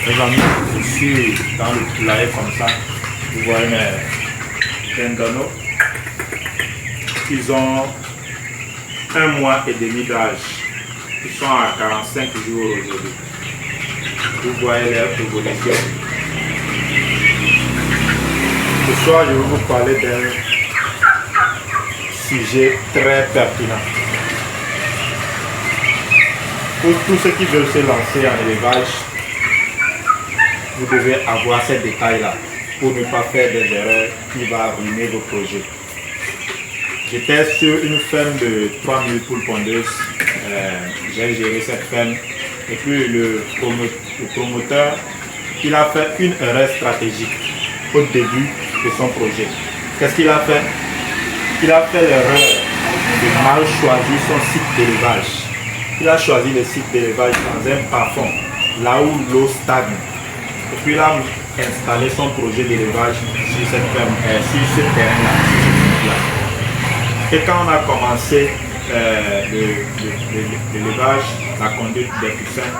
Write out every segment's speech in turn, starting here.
Mes amis, je suis dans le poulailler comme ça. Vous voyez mes dindonneaux. Ils ont 1 mois et demi d'âge. Ils sont à 45 jours aujourd'hui. Vous voyez leur évolution. Ce soir, je vais vous parler d'un sujet très pertinent. Pour tous ceux qui veulent se lancer en élevage, vous devez avoir ces détails-là pour ne pas faire des erreurs qui vont ruiner vos projets. J'étais sur une ferme de 3000 poules pondeuses. J'ai géré cette ferme. Et puis le promoteur, il a fait une erreur stratégique au début de son projet. Qu'est-ce qu'il a fait? Il a fait l'erreur de mal choisir son site d'élevage. Il a choisi le site d'élevage dans un bas-fond, là où l'eau stagne. Et puis il a installé son projet d'élevage sur cette ferme, sur ce terrain-là, sur ce site-là. Et quand on a commencé l'élevage, la conduite des poussins,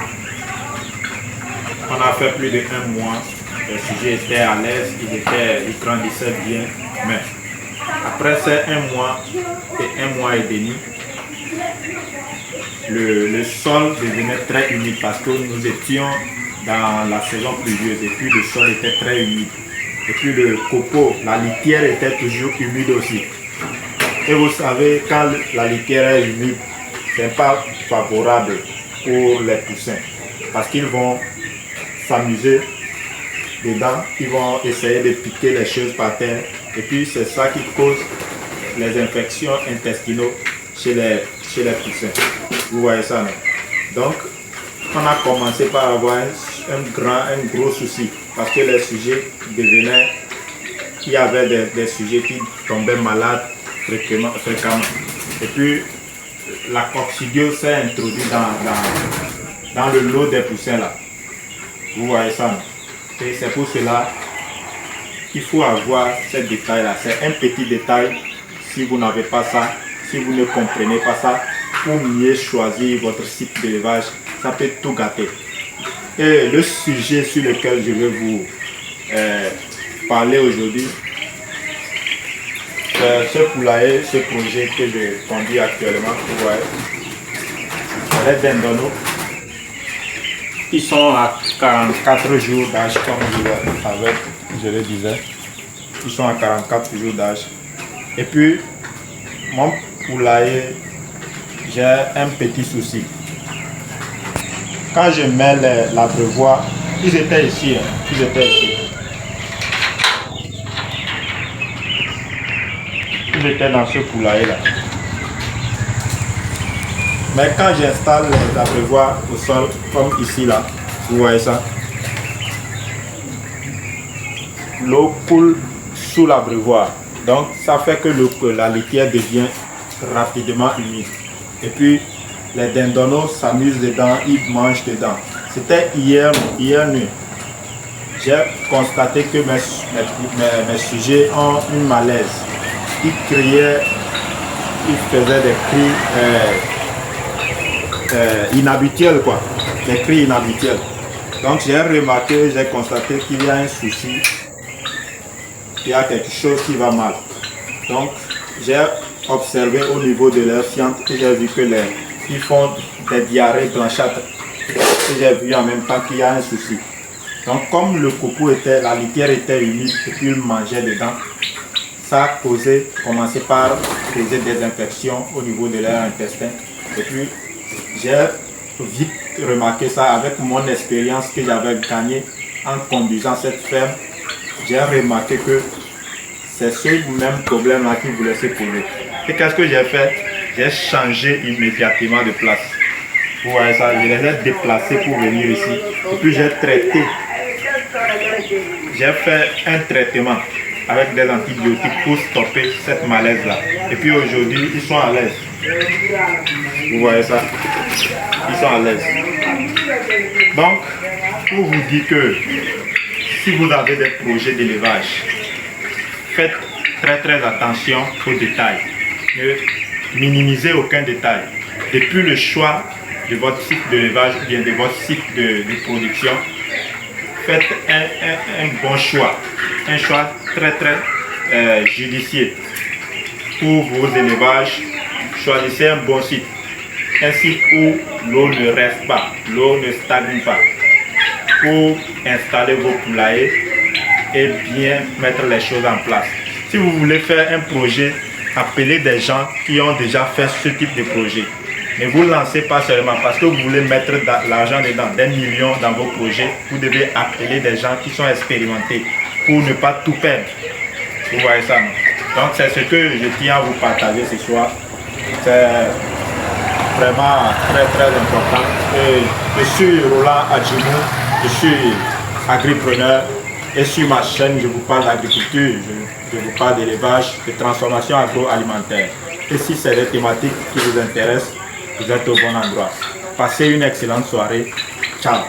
on a fait plus de 1 mois. Les sujets étaient à l'aise, ils grandissaient bien. Mais après ces 1 mois et 1 mois et demi, le sol devenait très humide parce que nous étions dans la saison pluvieuse et puis le sol était très humide. Et puis le copeau, la litière était toujours humide aussi. Et vous savez, quand la litière est humide, ce n'est pas favorable pour les poussins parce qu'ils vont s'amuser dedans, ils vont essayer de piquer les choses par terre et puis c'est ça qui cause les infections intestinaux chez les poussins. Vous voyez ça, non? Donc, on a commencé par avoir un gros souci parce que les sujets devenaient, il y avait des sujets qui tombaient malades fréquemment. Et puis, la coccidiose s'est introduite dans le lot des poussins là. Vous voyez ça, non? Et c'est pour cela qu'il faut avoir ces détails là. C'est un petit détail. Si vous n'avez pas ça, si vous ne comprenez pas ça, pour mieux choisir votre site d'élevage, ça peut tout gâter. Et le sujet sur lequel je vais vous parler aujourd'hui, c'est ce poulailler, ce projet que je conduis actuellement. Vous voyez, les dindonneaux, ils sont à 44 jours d'âge, comme je le disais. Ils sont à 44 jours d'âge. Et puis, mon poulailler, j'ai un petit souci. Quand je mets l'abreuvoir, ils étaient ici. Ils étaient ici. Ils étaient dans ce poulailler-là. Mais quand j'installe les abreuvoirs au sol, comme ici, là, vous voyez ça, l'eau coule sous l'abreuvoir. Donc, ça fait que la litière devient rapidement humide. Et puis, les dindonneaux s'amusent dedans, ils mangent dedans. C'était hier nuit. J'ai constaté que mes sujets ont une malaise. Ils criaient, ils faisaient des cris inhabituels, quoi. Des cris inhabituels. Donc, j'ai remarqué, j'ai constaté qu'il y a un souci. Il y a quelque chose qui va mal. Donc, j'ai observé au niveau de leur fiente et j'ai vu que ils font des diarrhées blanchâtres. Et j'ai vu en même temps qu'il y a un souci. Donc, comme le copeau la litière était humide et puis ils mangeaient dedans, ça a commencé par causer des infections au niveau de leur intestin. Et puis, j'ai vite remarqué ça avec mon expérience que j'avais gagnée en conduisant cette ferme. J'ai remarqué que c'est ce même problème-là qui voulait se poser. Et qu'est-ce que j'ai fait? J'ai changé immédiatement de place. Vous voyez ça, je les ai déplacés pour venir ici. Et puis j'ai traité. J'ai fait un traitement avec des antibiotiques pour stopper cette malaise-là. Et puis aujourd'hui, ils sont à l'aise. Vous voyez ça? Ils sont à l'aise. Donc, pour vous dire que si vous avez des projets d'élevage, faites très attention aux détails. Ne minimisez aucun détail. Depuis le choix de votre site d'élevage ou bien de votre site de production, faites un bon choix, un choix très judicieux pour vos élevages. Choisissez un bon site, un site où l'eau ne reste pas, l'eau ne stagne pas, pour installer vos poulaillers et bien mettre les choses en place. Si vous voulez faire un projet, appelez des gens qui ont déjà fait ce type de projet. Ne vous lancez pas seulement parce que vous voulez mettre l'argent dedans, des millions dans vos projets. Vous devez appeler des gens qui sont expérimentés pour ne pas tout perdre. Vous voyez ça, non? Donc c'est ce que je tiens à vous partager ce soir. C'est vraiment très important. Je suis Roland Adjimou, je suis agripreneur et sur ma chaîne je vous parle d'agriculture, je vous parle d'élevage, de transformation agroalimentaire. Et si c'est des thématiques qui vous intéressent, vous êtes au bon endroit. Passez une excellente soirée. Ciao.